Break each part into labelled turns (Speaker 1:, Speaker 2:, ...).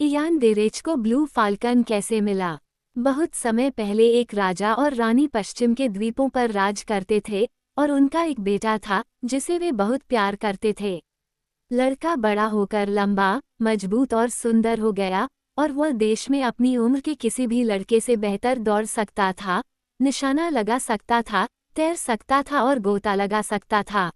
Speaker 1: Ian डेरेच को blue falcon कैसे मिला? बहुत समय पहले एक राजा और रानी पश्चिम के द्वीपों पर राज करते थे और उनका एक बेटा था जिसे वे बहुत प्यार करते थे। लड़का बड़ा होकर लंबा, मजबूत और सुंदर हो गया और वह देश में अपनी उम्र के किसी भी लड़के से बेहतर दौड़ सकता था, निशाना लगा सकता था, तैर सकता था और गोता लगा सकता था।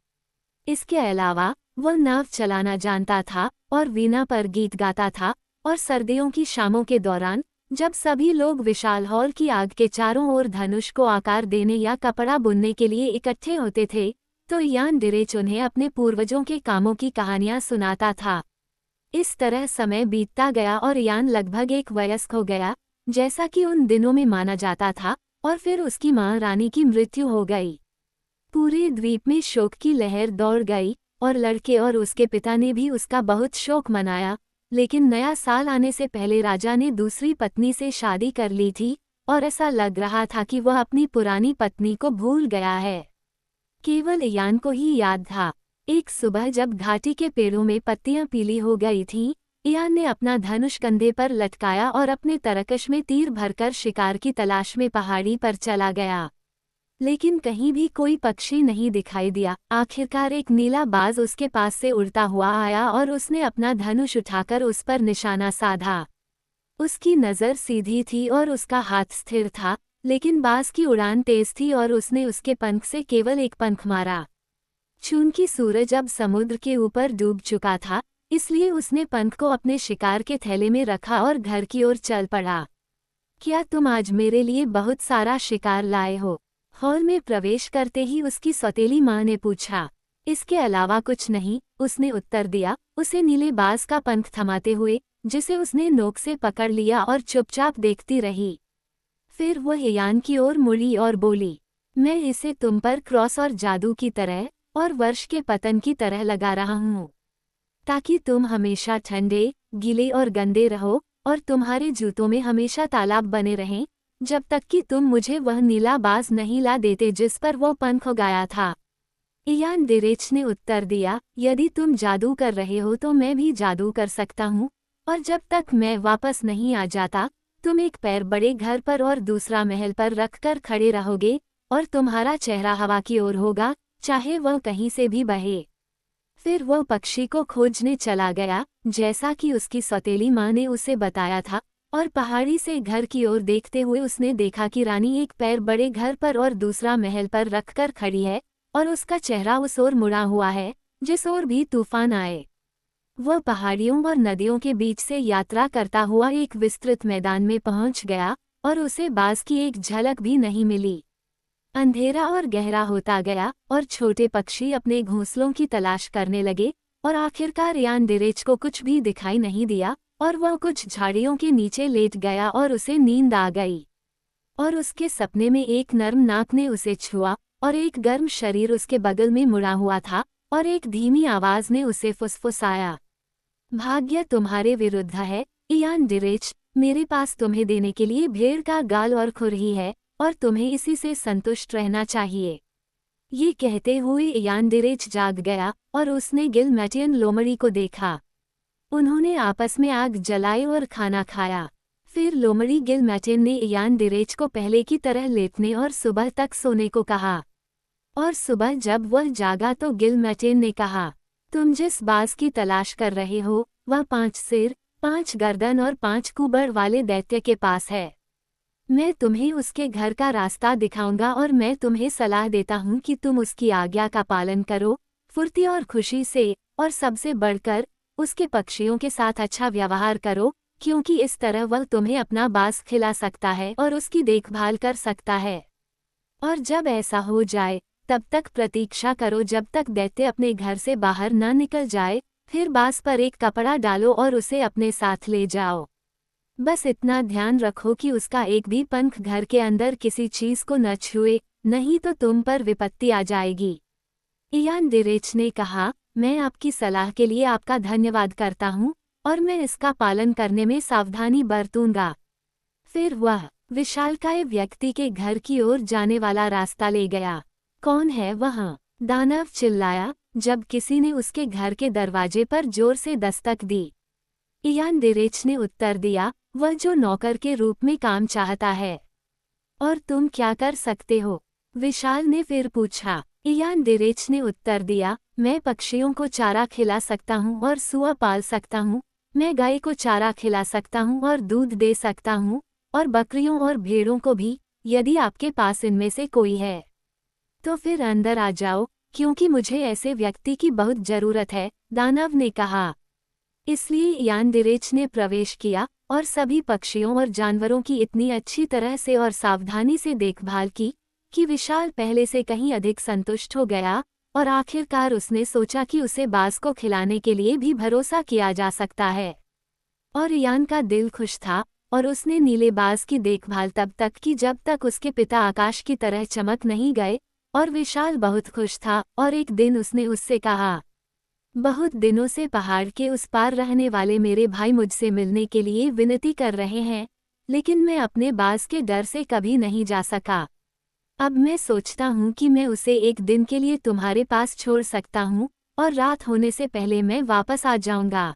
Speaker 1: इसके अलावा वह नाव चलाना जानता था और वीणा पर गीत गाता था और सर्दियों की शामों के दौरान जब सभी लोग विशाल हॉल की आग के चारों ओर धनुष को आकार देने या कपड़ा बुनने के लिए इकट्ठे होते थे, तो इयान डेरेच उन्हें अपने पूर्वजों के कामों की कहानियां सुनाता था। इस तरह समय बीतता गया और इयान लगभग एक वयस्क हो गया, जैसा कि उन दिनों में माना जाता था, और फिर उसकी मां रानी की मृत्यु हो गई। पूरे द्वीप में शोक की लहर दौड़ गई और लड़के और उसके पिता ने भी उसका बहुत शोक मनाया, लेकिन नया साल आने से पहले राजा ने दूसरी पत्नी से शादी कर ली थी और ऐसा लग रहा था कि वह अपनी पुरानी पत्नी को भूल गया है। केवल इयान को ही याद था। एक सुबह जब घाटी के पेड़ों में पत्तियां पीली हो गई थीं, इयान ने अपना धनुष कंधे पर लटकाया और अपने तरकश में तीर भरकर शिकार की तलाश में पहाड़ी पर चला गया। लेकिन कहीं भी कोई पक्षी नहीं दिखाई दिया। आखिरकार एक नीला बाज उसके पास से उड़ता हुआ आया और उसने अपना धनुष उठाकर उस पर निशाना साधा। उसकी नज़र सीधी थी और उसका हाथ स्थिर था, लेकिन बाज की उड़ान तेज थी और उसने उसके पंख से केवल एक पंख मारा। चूंकि सूरज अब समुद्र के ऊपर डूब चुका था, इसलिए उसने पंख को अपने शिकार के थैले में रखा और घर की ओर चल पड़ा। क्या तुम आज मेरे लिए बहुत सारा शिकार लाए हो? हॉल में प्रवेश करते ही उसकी सौतेली माँ ने पूछा। इसके अलावा कुछ नहीं, उसने उत्तर दिया, उसे नीले बाज का पंख थमाते हुए, जिसे उसने नोक से पकड़ लिया और चुपचाप देखती रही। फिर वह इयान की ओर मुड़ी और बोली, मैं इसे तुम पर क्रॉस और जादू की तरह और वर्ष के पतन की तरह लगा रहा हूँ, ताकि तुम हमेशा ठंडे, गीले और गंदे रहो और तुम्हारे जूतों में हमेशा तालाब बने रहें, जब तक कि तुम मुझे वह नीला बाज नहीं ला देते जिस पर वो पंख उगाया था। इयान डेरेच ने उत्तर दिया, यदि तुम जादू कर रहे हो तो मैं भी जादू कर सकता हूँ, और जब तक मैं वापस नहीं आ जाता, तुम एक पैर बड़े घर पर और दूसरा महल पर रखकर खड़े रहोगे, और तुम्हारा चेहरा हवा की ओर होगा, चाहे वह कहीं से भी बहे। फिर वह पक्षी को खोजने चला गया, जैसा कि उसकी सौतेली माँ ने उसे बताया था, और पहाड़ी से घर की ओर देखते हुए उसने देखा कि रानी एक पैर बड़े घर पर और दूसरा महल पर रखकर खड़ी है, और उसका चेहरा उस ओर मुड़ा हुआ है जिस ओर भी तूफान आए। वह पहाड़ियों और नदियों के बीच से यात्रा करता हुआ एक विस्तृत मैदान में पहुंच गया, और उसे बाज की एक झलक भी नहीं मिली। अंधेरा और गहरा होता गया और छोटे पक्षी अपने घोंसलों की तलाश करने लगे, और आखिरकार इयान डेरेच को कुछ भी दिखाई नहीं दिया और वह कुछ झाड़ियों के नीचे लेट गया और उसे नींद आ गई। और उसके सपने में एक नर्म नाक ने उसे छुआ और एक गर्म शरीर उसके बगल में मुड़ा हुआ था, और एक धीमी आवाज ने उसे फुसफुसाया, भाग्य तुम्हारे विरुद्ध है इयान डेरेच, मेरे पास तुम्हें देने के लिए भेड़ का गाल और खुरही है, और तुम्हें इसी से संतुष्ट रहना चाहिए। ये कहते हुए इयान डेरेच जाग गया और उसने गिलमैटियन लोमड़ी को देखा। उन्होंने आपस में आग जलाई और खाना खाया। फिर लोमड़ी गिलमैटियन ने इयान डेरेच को पहले की तरह लेटने और सुबह तक सोने को कहा। और सुबह जब वह जागा तो गिलमैटियन ने कहा, तुम जिस बाज की तलाश कर रहे हो, वह 5 सिर, 5 गर्दन और 5 कुबड़ वाले दैत्य के पास है। मैं तुम्हें उसके घर का रास्ता दिखाऊंगा और मैं तुम्हें सलाह देता हूँ कि तुम उसकी आज्ञा का पालन करो, फुर्ती और खुशी से, और सबसे बढ़कर उसके पक्षियों के साथ अच्छा व्यवहार करो, क्योंकि इस तरह वह तुम्हें अपना बाज खिला सकता है और उसकी देखभाल कर सकता है। और जब ऐसा हो जाए, तब तक प्रतीक्षा करो जब तक दैत्य अपने घर से बाहर न निकल जाए, फिर बाज पर एक कपड़ा डालो और उसे अपने साथ ले जाओ। बस इतना ध्यान रखो कि उसका एक भी पंख घर के अंदर किसी चीज को न छुए, नहीं तो तुम पर विपत्ति आ जाएगी। इयान डेरेच ने कहा, मैं आपकी सलाह के लिए आपका धन्यवाद करता हूँ, और मैं इसका पालन करने में सावधानी बरतूंगा। फिर वह विशालकाय व्यक्ति के घर की ओर जाने वाला रास्ता ले गया। कौन है वह? दानव चिल्लाया, जब किसी ने उसके घर के दरवाजे पर जोर से दस्तक दी। इयान दिरेच ने उत्तर दिया, वह जो नौकर के रूप में काम चाहता है। और तुम क्या कर सकते हो? विशाल ने फिर पूछा। इयान दिरेच ने उत्तर दिया, मैं पक्षियों को चारा खिला सकता हूँ और सुअर पाल सकता हूँ, मैं गाय को चारा खिला सकता हूँ और दूध दे सकता हूँ, और बकरियों और भेड़ों को भी, यदि आपके पास इनमें से कोई है तो फिर अंदर आ जाओ, क्योंकि मुझे ऐसे व्यक्ति की बहुत जरूरत है, दानव ने कहा। इसलिए इयान दिरेच ने प्रवेश किया और सभी पक्षियों और जानवरों की इतनी अच्छी तरह से और सावधानी से देखभाल की कि विशाल पहले से कहीं अधिक संतुष्ट हो गया, और आखिरकार उसने सोचा कि उसे बाज को खिलाने के लिए भी भरोसा किया जा सकता है। और इयान का दिल खुश था, और उसने नीले बाज की देखभाल तब तक की जब तक उसके पिता आकाश की तरह चमक नहीं गए, और विशाल बहुत खुश था। और एक दिन उसने उससे कहा, बहुत दिनों से पहाड़ के उस पार रहने वाले मेरे भाई मुझसे मिलने के लिए विनती कर रहे हैं, लेकिन मैं अपने बाज के डर से कभी नहीं जा सका। अब मैं सोचता हूँ कि मैं उसे एक दिन के लिए तुम्हारे पास छोड़ सकता हूँ, और रात होने से पहले मैं वापस आ जाऊंगा।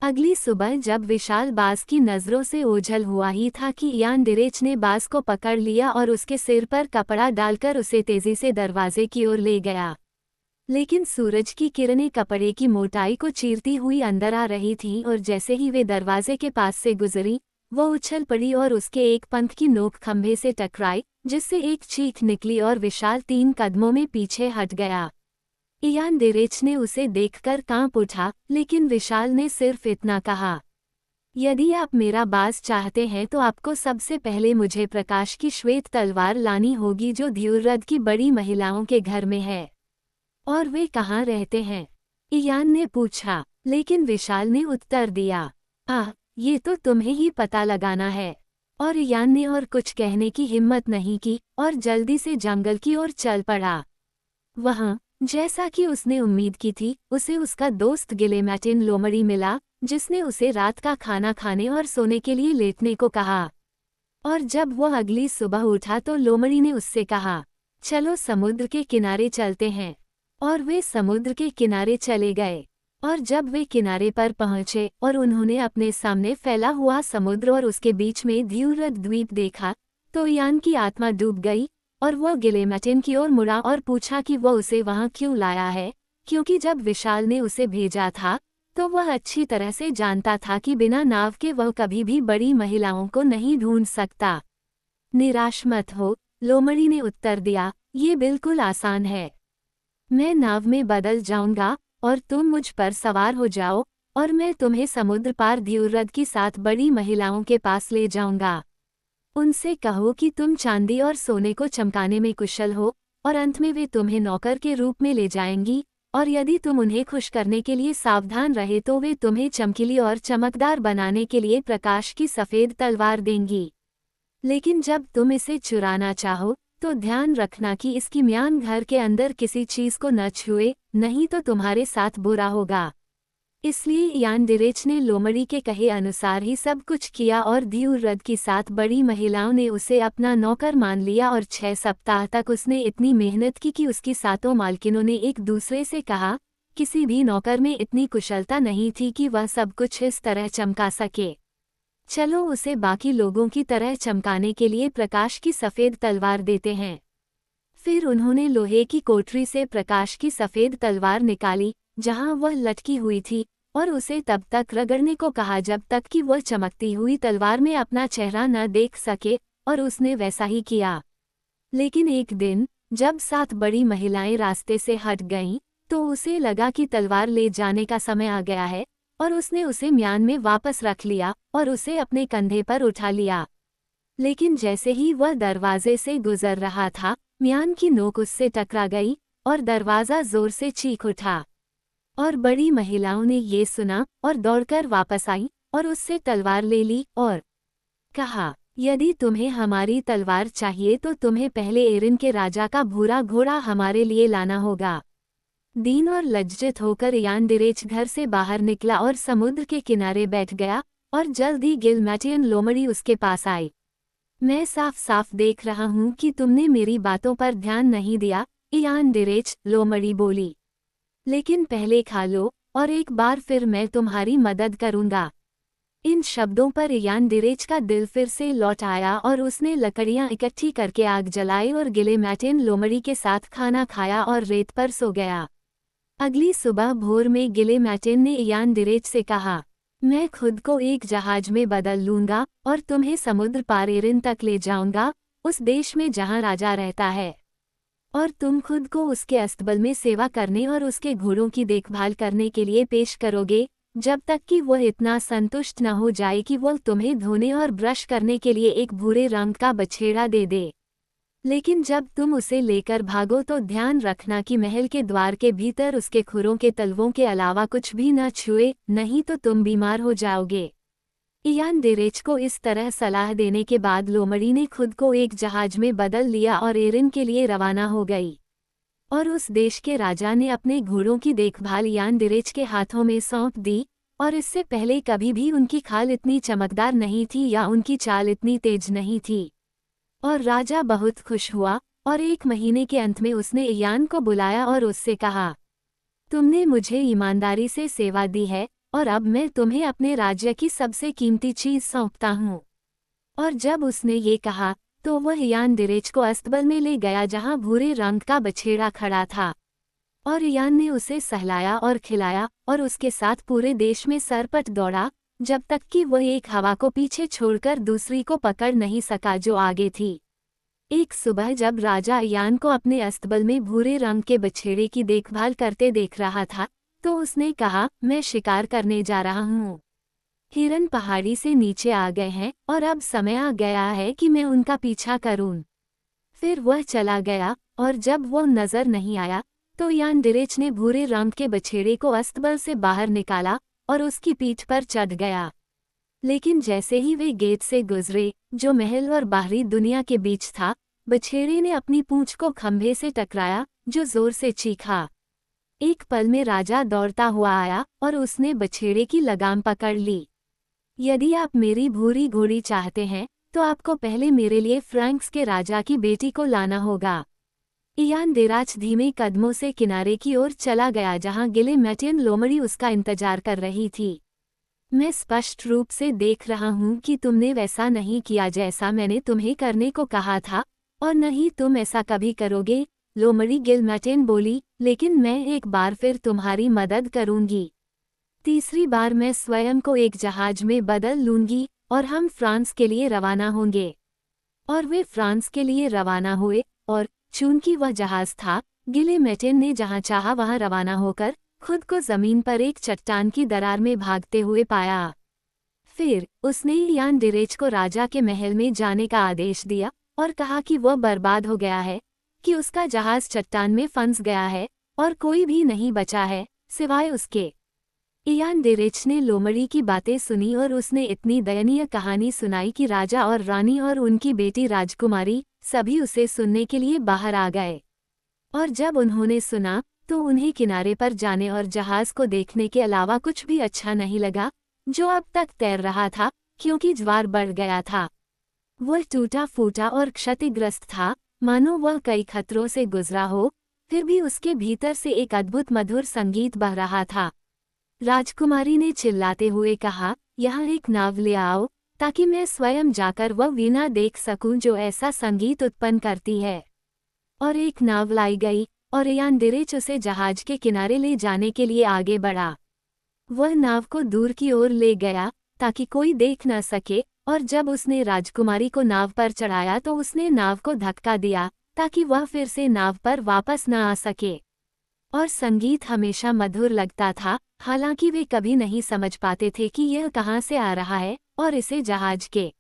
Speaker 1: अगली सुबह जब विशाल बाज की नज़रों से ओझल हुआ ही था कि इयान दिरेच ने बाज को पकड़ लिया और उसके सिर पर कपड़ा डालकर उसे तेजी से दरवाजे की ओर ले गया। लेकिन सूरज की किरणें कपड़े की मोटाई को चीरती हुई अंदर आ रही थीं, और जैसे ही वे दरवाजे के पास से गुजरी, वो उछल पड़ी और उसके एक पंख की नोक खंभे से टकराई, जिससे एक चीख निकली और विशाल 3 कदमों में पीछे हट गया। इयान दिरेच ने उसे देखकर कांप उठा, लेकिन विशाल ने सिर्फ इतना कहा, यदि आप मेरा बाज चाहते हैं तो आपको सबसे पहले मुझे प्रकाश की श्वेत तलवार लानी होगी जो ध्युरद की बड़ी महिलाओं के घर में है। और वे कहाँ रहते हैं? इयान ने पूछा। लेकिन विशाल ने उत्तर दिया, ये तो तुम्हें ही पता लगाना है। और इयान ने और कुछ कहने की हिम्मत नहीं की और जल्दी से जंगल की ओर चल पड़ा। वहाँ, जैसा कि उसने उम्मीद की थी, उसे उसका दोस्त गिलेमैटिन लोमड़ी मिला, जिसने उसे रात का खाना खाने और सोने के लिए लेटने को कहा। और जब वह अगली सुबह उठा तो लोमड़ी ने उससे कहा, चलो समुद्र के किनारे चलते हैं। और वे समुद्र के किनारे चले गए। और जब वे किनारे पर पहुंचे और उन्होंने अपने सामने फैला हुआ समुद्र और उसके बीच में ध्युरद द्वीप देखा, तो इयान की आत्मा डूब गई, और वह गिलेमैटिन की ओर मुड़ा और पूछा कि वह उसे वहां क्यों लाया है, क्योंकि जब विशाल ने उसे भेजा था तो वह अच्छी तरह से जानता था कि बिना नाव के वह कभी भी बड़ी महिलाओं को नहीं ढूंढ सकता। निराश मत हो, लोमड़ी ने उत्तर दिया, ये बिल्कुल आसान है। मैं नाव में बदल जाऊंगा और तुम मुझ पर सवार हो जाओ, और मैं तुम्हें समुद्र पार ध्युरद की 7 बड़ी महिलाओं के पास ले जाऊंगा। उनसे कहो कि तुम चांदी और सोने को चमकाने में कुशल हो, और अंत में वे तुम्हें नौकर के रूप में ले जाएंगी, और यदि तुम उन्हें खुश करने के लिए सावधान रहे तो वे तुम्हें चमकीली और चमकदार बनाने के लिए प्रकाश की सफ़ेद तलवार देंगी। लेकिन जब तुम इसे चुराना चाहो तो ध्यान रखना कि इसकी म्यान घर के अंदर किसी चीज को न छुए, नहीं तो तुम्हारे साथ बुरा होगा। इसलिए इयान दिरेच ने लोमड़ी के कहे अनुसार ही सब कुछ किया, और ध्युरद की 7 बड़ी महिलाओं ने उसे अपना नौकर मान लिया, और 6 सप्ताह तक उसने इतनी मेहनत की कि उसकी 7 मालकिनों ने एक दूसरे से कहा, किसी भी नौकर में इतनी कुशलता नहीं थी कि वह सब कुछ इस तरह चमका सके। चलो उसे बाकी लोगों की तरह चमकाने के लिए प्रकाश की सफ़ेद तलवार देते हैं। फिर उन्होंने लोहे की कोठरी से प्रकाश की सफ़ेद तलवार निकाली जहां वह लटकी हुई थी, और उसे तब तक रगड़ने को कहा जब तक कि वह चमकती हुई तलवार में अपना चेहरा न देख सके, और उसने वैसा ही किया। लेकिन एक दिन जब 7 बड़ी महिलाएं रास्ते से हट गईं, तो उसे लगा कि तलवार ले जाने का समय आ गया है, और उसने उसे म्यान में वापस रख लिया और उसे अपने कंधे पर उठा लिया। लेकिन जैसे ही वह दरवाजे से गुजर रहा था, म्यान की नोक उससे टकरा गई और दरवाज़ा जोर से चीख उठा। और बड़ी महिलाओं ने ये सुना और दौड़कर वापस आई और उससे तलवार ले ली और कहा, यदि तुम्हें हमारी तलवार चाहिए तो तुम्हें पहले एरिन के राजा का भूरा घोड़ा हमारे लिए लाना होगा। दीन और लज्जित होकर इयान दिरेच घर से बाहर निकला और समुद्र के किनारे बैठ गया, और जल्द ही गिलेमैटिन लोमड़ी उसके पास आई। मैं साफ साफ देख रहा हूँ कि तुमने मेरी बातों पर ध्यान नहीं दिया, इयान दिरेच, लोमड़ी बोली। लेकिन पहले खा लो और एक बार फिर मैं तुम्हारी मदद करूँगा। इन शब्दों पर यानदिरेच का दिल फिर से लौट आया और उसने लकड़ियां इकट्ठी करके आग जलाई और गिलेमेटिन लोमड़ी के साथ खाना खाया और रेत पर सो गया। अगली सुबह भोर में गिलेमेटिन ने यानदिरेच से कहा, मैं खुद को एक जहाज में बदल लूंगा और तुम्हें समुद्र पार एरिन तक ले जाऊंगा, उस देश में जहां राजा रहता है, और तुम खुद को उसके अस्तबल में सेवा करने और उसके घोड़ों की देखभाल करने के लिए पेश करोगे, जब तक कि वह इतना संतुष्ट न हो जाए कि वह तुम्हें धोने और ब्रश करने के लिए एक भूरे रंग का बछेड़ा दे दे। लेकिन जब तुम उसे लेकर भागो तो ध्यान रखना कि महल के द्वार के भीतर उसके खुरों के तलवों के अलावा कुछ भी न छुए, नहीं तो तुम बीमार हो जाओगे। यानदिरेच को इस तरह सलाह देने के बाद लोमड़ी ने खुद को एक जहाज में बदल लिया और एरिन के लिए रवाना हो गई। और उस देश के राजा ने अपने घोड़ों की देखभाल यानदिरेच के हाथों में सौंप दी, और इससे पहले कभी भी उनकी खाल इतनी चमकदार नहीं थी या उनकी चाल इतनी तेज नहीं थी। और राजा बहुत खुश हुआ, और 1 महीने के अंत में उसने यान को बुलाया और उससे कहा, तुमने मुझे ईमानदारी से सेवा दी है, और अब मैं तुम्हें अपने राज्य की सबसे कीमती चीज सौंपता हूँ। और जब उसने ये कहा तो वह यानदिरेच को अस्तबल में ले गया जहाँ भूरे रंग का बछेड़ा खड़ा था, और यान ने उसे सहलाया और खिलाया और उसके साथ पूरे देश में सरपट दौड़ा, जब तक कि वह एक हवा को पीछे छोड़कर दूसरी को पकड़ नहीं सका जो आगे थी। एक सुबह जब राजा यान को अपने अस्तबल में भूरे रंग के बछेड़े की देखभाल करते देख रहा था, तो उसने कहा, मैं शिकार करने जा रहा हूँ। हिरन पहाड़ी से नीचे आ गए हैं और अब समय आ गया है कि मैं उनका पीछा करूं। फिर वह चला गया, और जब वह नजर नहीं आया तो यानदिरेच ने भूरे रंग के बछेड़े को अस्तबल से बाहर निकाला और उसकी पीठ पर चढ़ गया। लेकिन जैसे ही वे गेट से गुजरे, जो महल और बाहरी दुनिया के बीच था, बछेड़े ने अपनी पूंछ को खंभे से टकराया, जो जोर से चीखा। एक पल में राजा दौड़ता हुआ आया और उसने बछेड़े की लगाम पकड़ ली। यदि आप मेरी भूरी घोड़ी चाहते हैं तो आपको पहले मेरे लिए फ्रांक्स के राजा की बेटी को लाना होगा। यानदिरेच धीमे कदमों से किनारे की ओर चला गया जहां गिलेमेटिन लोमड़ी उसका इंतजार कर रही थी। मैं स्पष्ट रूप से देख रहा हूं कि तुमने वैसा नहीं किया जैसा मैंने तुम्हें करने को कहा था, और न ही तुम ऐसा कभी करोगे, लोमड़ी गिलेमेटिन बोली, लेकिन मैं एक बार फिर तुम्हारी मदद करूंगी। तीसरी बार मैं स्वयं को एक जहाज में बदल लूंगी और हम फ्रांस के लिए रवाना होंगे। और वे फ्रांस के लिए रवाना हुए, और चूंकि वह जहाज था, गिलेमेटिन ने जहां चाहा वहां रवाना होकर खुद को जमीन पर एक चट्टान की दरार में भागते हुए पाया। फिर उसने यानदिरेच को राजा के महल में जाने का आदेश दिया और कहा कि वह बर्बाद हो गया है, कि उसका जहाज चट्टान में फंस गया है और कोई भी नहीं बचा है सिवाय उसके। यानदिरेच ने लोमड़ी की बातें सुनी और उसने इतनी दयनीय कहानी सुनाई कि राजा और रानी और उनकी बेटी राजकुमारी सभी उसे सुनने के लिए बाहर आ गए। और जब उन्होंने सुना तो उन्हें किनारे पर जाने और जहाज को देखने के अलावा कुछ भी अच्छा नहीं लगा, जो अब तक तैर रहा था, क्योंकि ज्वार बढ़ गया था। वह टूटा फूटा और क्षतिग्रस्त था, मानो वह कई खतरों से गुजरा हो, फिर भी उसके भीतर से एक अद्भुत मधुर संगीत बह रहा था। राजकुमारी ने चिल्लाते हुए कहा, यहाँ एक नाव ले आओ, ताकि मैं स्वयं जाकर वह वीणा देख सकूं जो ऐसा संगीत उत्पन्न करती है। और एक नाव लाई गई, और यानदिरेच उसे जहाज के किनारे ले जाने के लिए आगे बढ़ा। वह नाव को दूर की ओर ले गया, ताकि कोई देख न सके, और जब उसने राजकुमारी को नाव पर चढ़ाया तो उसने नाव को धक्का दिया, ताकि वह फिर से नाव पर वापस न आ सके। और संगीत हमेशा मधुर लगता था, हालांकि वे कभी नहीं समझ पाते थे कि यह कहाँ से आ रहा है, और इसे जहाज के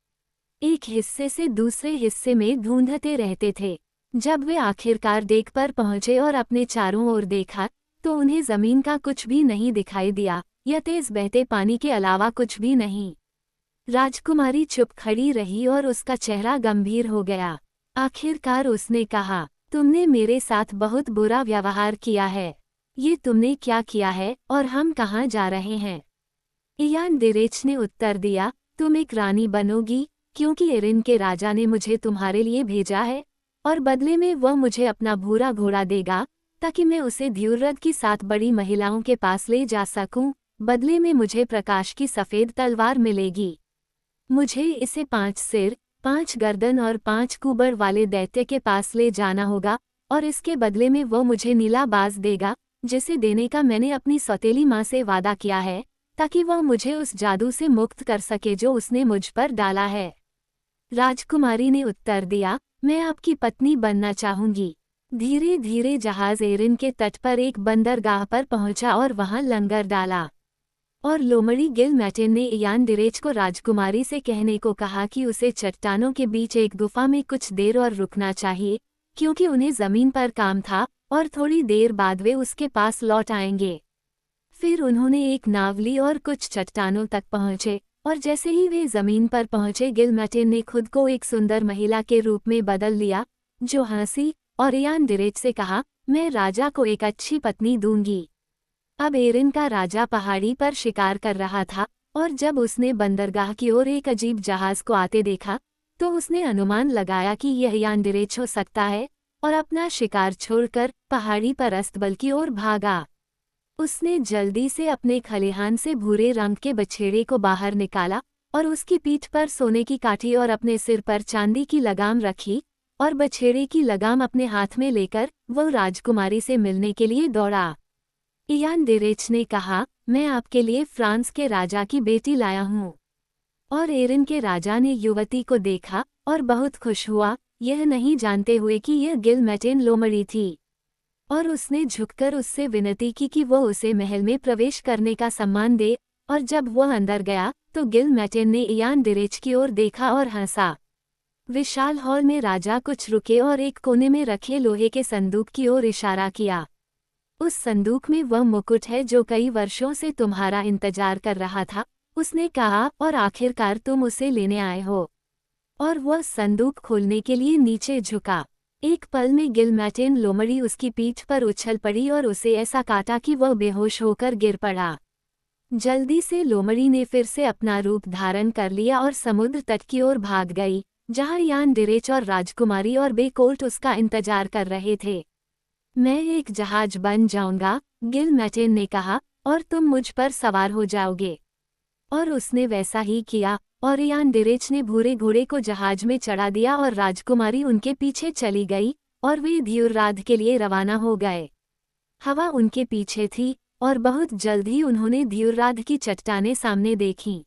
Speaker 1: एक हिस्से से दूसरे हिस्से में ढूंढते रहते थे। जब वे आखिरकार डेक पर पहुंचे और अपने चारों ओर देखा, तो उन्हें जमीन का कुछ भी नहीं दिखाई दिया, या तेज बहते पानी के अलावा कुछ भी नहीं। राजकुमारी चुप खड़ी रही और उसका चेहरा गंभीर हो गया। आखिरकार उसने कहा, तुमने मेरे साथ बहुत बुरा व्यवहार किया है। ये तुमने क्या किया है और हम कहाँ जा रहे हैं? यानदिरेच ने उत्तर दिया, तुम एक रानी बनोगी, क्योंकि एरिन के राजा ने मुझे तुम्हारे लिए भेजा है, और बदले में वह मुझे अपना भूरा घोड़ा देगा, ताकि मैं उसे ध्युरद की 7 बड़ी महिलाओं के पास ले जा सकूं, बदले में मुझे प्रकाश की सफ़ेद तलवार मिलेगी। मुझे इसे 5 सिर, 5 गर्दन और 5 कुबड़ वाले दैत्य के पास ले जाना होगा, और इसके बदले में वो मुझे नीला बाज देगा, जिसे देने का मैंने अपनी सौतेली माँ से वादा किया है, ताकि वह मुझे उस जादू से मुक्त कर सके जो उसने मुझ पर डाला है। राजकुमारी ने उत्तर दिया, मैं आपकी पत्नी बनना चाहूंगी। धीरे धीरे जहाज एरिन के तट पर एक बंदरगाह पर पहुंचा और वहां लंगर डाला। और लोमड़ी गिलमैटिन ने यानदिरेच को राजकुमारी से कहने को कहा कि उसे चट्टानों के बीच एक गुफा में कुछ देर और रुकना चाहिए, क्योंकि उन्हें जमीन पर काम था और थोड़ी देर बाद वे उसके पास लौट आएंगे। फिर उन्होंने एक नाव ली और कुछ चट्टानों तक पहुंचे, और जैसे ही वे जमीन पर पहुंचे गिलमैटिन ने खुद को एक सुंदर महिला के रूप में बदल लिया, जो हंसी और यानदिरेच से कहा, मैं राजा को एक अच्छी पत्नी दूंगी। अब एरिन का राजा पहाड़ी पर शिकार कर रहा था, और जब उसने बंदरगाह की ओर एक अजीब जहाज को आते देखा, तो उसने अनुमान लगाया कि यह यानदिरेच हो सकता है, और अपना शिकार छोड़कर पहाड़ी पर अस्तबल की ओर भागा। उसने जल्दी से अपने खलिहान से भूरे रंग के बछेड़े को बाहर निकाला, और उसकी पीठ पर सोने की काठी और अपने सिर पर चांदी की लगाम रखी, और बछेड़े की लगाम अपने हाथ में लेकर वह राजकुमारी से मिलने के लिए दौड़ा। यानदिरेच ने कहा, मैं आपके लिए फ्रांस के राजा की बेटी लाया हूँ। और एरिन के राजा ने युवती को देखा और बहुत खुश हुआ, यह नहीं जानते हुए कि यह गिलमैटिन लोमड़ी थी। और उसने झुककर उससे विनती की कि वो उसे महल में प्रवेश करने का सम्मान दे, और जब वह अंदर गया तो गिलमैटिन ने यानदिरेच की ओर देखा और हंसा। विशाल हॉल में राजा कुछ रुके और एक कोने में रखे लोहे के संदूक की ओर इशारा किया। उस संदूक में वह मुकुट है जो कई वर्षों से तुम्हारा इंतजार कर रहा था, उसने कहा, और आखिरकार तुम उसे लेने आए हो। और वह संदूक खोलने के लिए नीचे झुका। एक पल में गिलमैटिन लोमड़ी उसकी पीठ पर उछल पड़ी और उसे ऐसा काटा कि वह बेहोश होकर गिर पड़ा। जल्दी से लोमड़ी ने फिर से अपना रूप धारण कर लिया और समुद्र तट की ओर भाग गई, जहां यानदिरेच और राजकुमारी और बेकोल्ट उसका इंतजार कर रहे थे। मैं एक जहाज बन जाऊंगा, गिलमैटिन ने कहा, और तुम मुझ पर सवार हो जाओगे। और उसने वैसा ही किया, और यानदिरेच ने भूरे घोड़े को जहाज में चढ़ा दिया और राजकुमारी उनके पीछे चली गई, और वे ध्युरराध के लिए रवाना हो गए। हवा उनके पीछे थी, और बहुत जल्द ही उन्होंने ध्युरराध की चट्टानें सामने देखीं।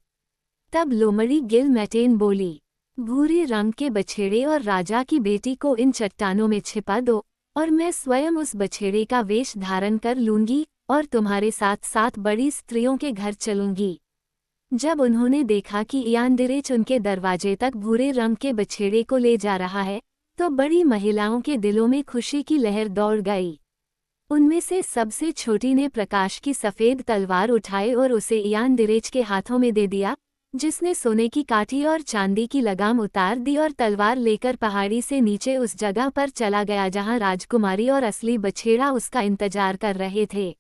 Speaker 1: तब लोमड़ी गिलमैटिन बोली, भूरे रंग के बछेड़े और राजा की बेटी को इन चट्टानों में छिपा दो, और मैं स्वयं उस बछेड़े का वेश धारण कर लूंगी और तुम्हारे साथ साथ बड़ी स्त्रियों के घर चलूंगी। जब उन्होंने देखा कि यानदिरेच उनके दरवाजे तक भूरे रंग के बछेड़े को ले जा रहा है, तो बड़ी महिलाओं के दिलों में खुशी की लहर दौड़ गई। उनमें से सबसे छोटी ने प्रकाश की सफ़ेद तलवार उठाई और उसे यानदिरेच के हाथों में दे दिया, जिसने सोने की काठी और चांदी की लगाम उतार दी और तलवार लेकर पहाड़ी से नीचे उस जगह पर चला गया जहां राजकुमारी और असली बछेड़ा उसका इंतजार कर रहे थे।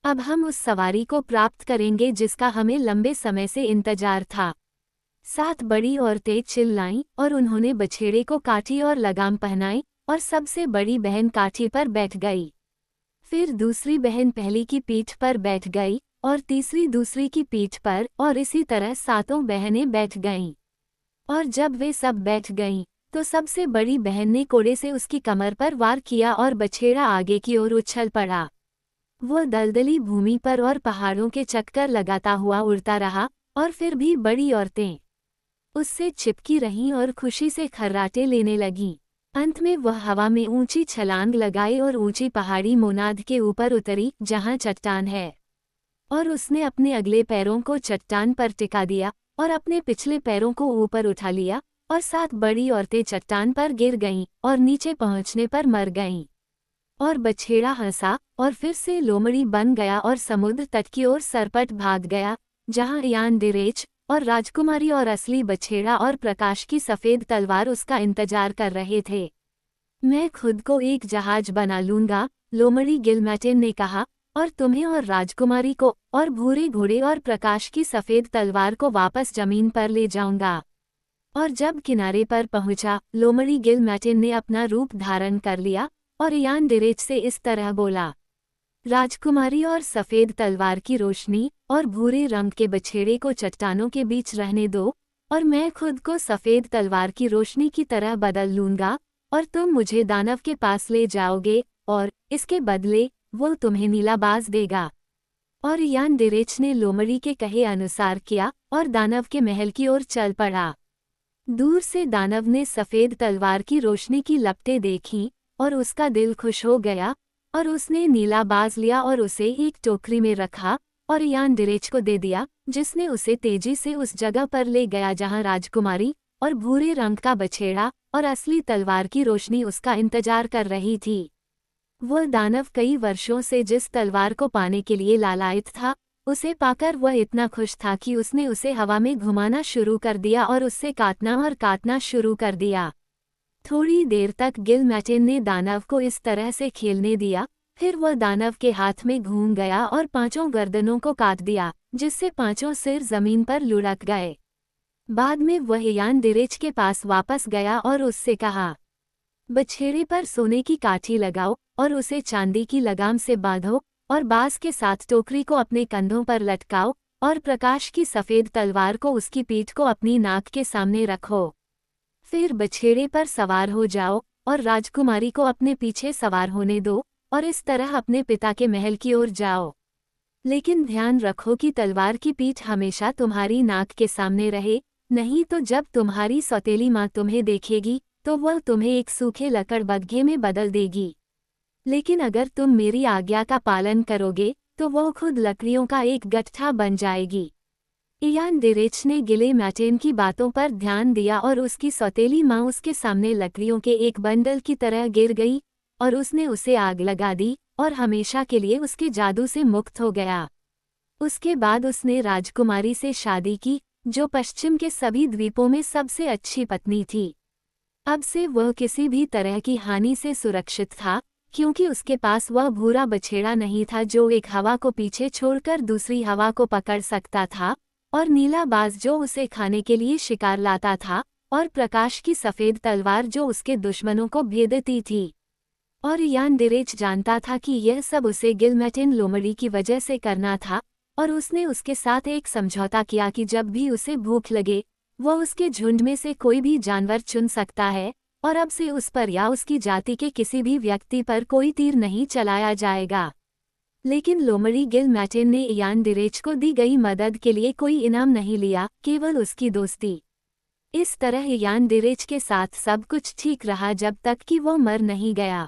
Speaker 1: अब हम उस सवारी को प्राप्त करेंगे जिसका हमें लंबे समय से इंतजार था। 7 बड़ी औरतें चिल्लाईं और उन्होंने बछेड़े को काठी और लगाम पहनाई, और सबसे बड़ी बहन काठी पर बैठ गई। फिर दूसरी बहन पहली की पीठ पर बैठ गई, और तीसरी दूसरी की पीठ पर, और इसी तरह 7 बहनें बैठ गईं। और जब वे सब बैठ गईं, तो सबसे बड़ी बहन ने कोड़े से उसकी कमर पर वार किया और बछेड़ा आगे की ओर उछल पड़ा। वह दलदली भूमि पर और पहाड़ों के चक्कर लगाता हुआ उड़ता रहा, और फिर भी बड़ी औरतें उससे चिपकी रहीं और खुशी से खर्राटे लेने लगीं। अंत में वह हवा में ऊंची छलांग लगाई और ऊंची पहाड़ी मोनाद के ऊपर उतरी जहां चट्टान है। और उसने अपने अगले पैरों को चट्टान पर टिका दिया और अपने पिछले पैरों को ऊपर उठा लिया, और 7 बड़ी औरतें चट्टान पर गिर गईं और नीचे पहुंचने पर मर गईं। और बछेड़ा हंसा और फिर से लोमड़ी बन गया और समुद्र तट की ओर सरपट भाग गया, जहां यानदिरेच और राजकुमारी और असली बछेड़ा और प्रकाश की सफ़ेद तलवार उसका इंतजार कर रहे थे। मैं खुद को एक जहाज बना लूंगा, लोमड़ी गिलमैटिन ने कहा, और तुम्हें और राजकुमारी को और भूरे घोड़े और प्रकाश की सफ़ेद तलवार को वापस जमीन पर ले जाऊंगा। और जब किनारे पर पहुंचा, लोमड़ी गिलमैटिन ने अपना रूप धारण कर लिया और यानदिरेच से इस तरह बोला, राजकुमारी और सफ़ेद तलवार की रोशनी और भूरे रंग के बछेड़े को चट्टानों के बीच रहने दो, और मैं खुद को सफ़ेद तलवार की रोशनी की तरह बदल लूँगा, और तुम मुझे दानव के पास ले जाओगे, और इसके बदले वो तुम्हें नीलाबाज देगा। और यानदिरेच ने लोमड़ी के कहे अनुसार किया और दानव के महल की ओर चल पड़ा। दूर से दानव ने सफ़ेद तलवार की रोशनी की लपटें देखीं, और उसका दिल खुश हो गया, और उसने नीलाबाज लिया और उसे एक टोकरी में रखा और यानदिरेच को दे दिया, जिसने उसे तेजी से उस जगह पर ले गया जहां राजकुमारी और भूरे रंग का बछेड़ा और असली तलवार की रोशनी उसका इंतजार कर रही थी। वह दानव कई वर्षों से जिस तलवार को पाने के लिए लालायित था, उसे पाकर वह इतना खुश था कि उसने उसे हवा में घुमाना शुरू कर दिया और उससे काटना शुरू कर दिया। थोड़ी देर तक गिलमैटिन ने दानव को इस तरह से खेलने दिया, फिर वह दानव के हाथ में घूम गया और 5 गर्दनों को काट दिया, जिससे 5 सिर जमीन पर लुढ़क गए। बाद में वह यानदिरेच के पास वापस गया और उससे कहा, बछेड़े पर सोने की काठी लगाओ और उसे चांदी की लगाम से बांधो, और बांस के साथ टोकरी को अपने कंधों पर लटकाओ, और प्रकाश की सफ़ेद तलवार को उसकी पीठ को अपनी नाक के सामने रखो। फिर बछेड़े पर सवार हो जाओ और राजकुमारी को अपने पीछे सवार होने दो, और इस तरह अपने पिता के महल की ओर जाओ। लेकिन ध्यान रखो कि तलवार की पीठ हमेशा तुम्हारी नाक के सामने रहे, नहीं तो जब तुम्हारी सौतेली माँ तुम्हें देखेगी तो वह तुम्हें एक सूखे लकड़बग्घे में बदल देगी। लेकिन अगर तुम मेरी आज्ञा का पालन करोगे तो वह खुद लकड़ियों का एक गट्ठा बन जाएगी। यानदिरेच ने गिलमैटिन की बातों पर ध्यान दिया और उसकी सौतेली माँ उसके सामने लकड़ियों के एक बंडल की तरह गिर गई, और उसने उसे आग लगा दी और हमेशा के लिए उसके जादू से मुक्त हो गया। उसके बाद उसने राजकुमारी से शादी की, जो पश्चिम के सभी द्वीपों में सबसे अच्छी पत्नी थी। अब से वह किसी भी तरह की हानि से सुरक्षित था, क्योंकि उसके पास वह भूरा बछेड़ा नहीं था जो एक हवा को पीछे छोड़कर दूसरी हवा को पकड़ सकता था, और नीलाबाज जो उसे खाने के लिए शिकार लाता था, और प्रकाश की सफ़ेद तलवार जो उसके दुश्मनों को भेदती थी। और यानदिरेच जानता था कि यह सब उसे गिलमैटिन लोमड़ी की वजह से करना था, और उसने उसके साथ एक समझौता किया कि जब भी उसे भूख लगे वह उसके झुंड में से कोई भी जानवर चुन सकता है, और अब से उस पर या उसकी जाति के किसी भी व्यक्ति पर कोई तीर नहीं चलाया जाएगा। लेकिन लोमड़ी गिलमैटिन ने यानदिरेच को दी गई मदद के लिए कोई इनाम नहीं लिया, केवल उसकी दोस्ती। इस तरह यानदिरेच के साथ सब कुछ ठीक रहा जब तक कि वो मर नहीं गया।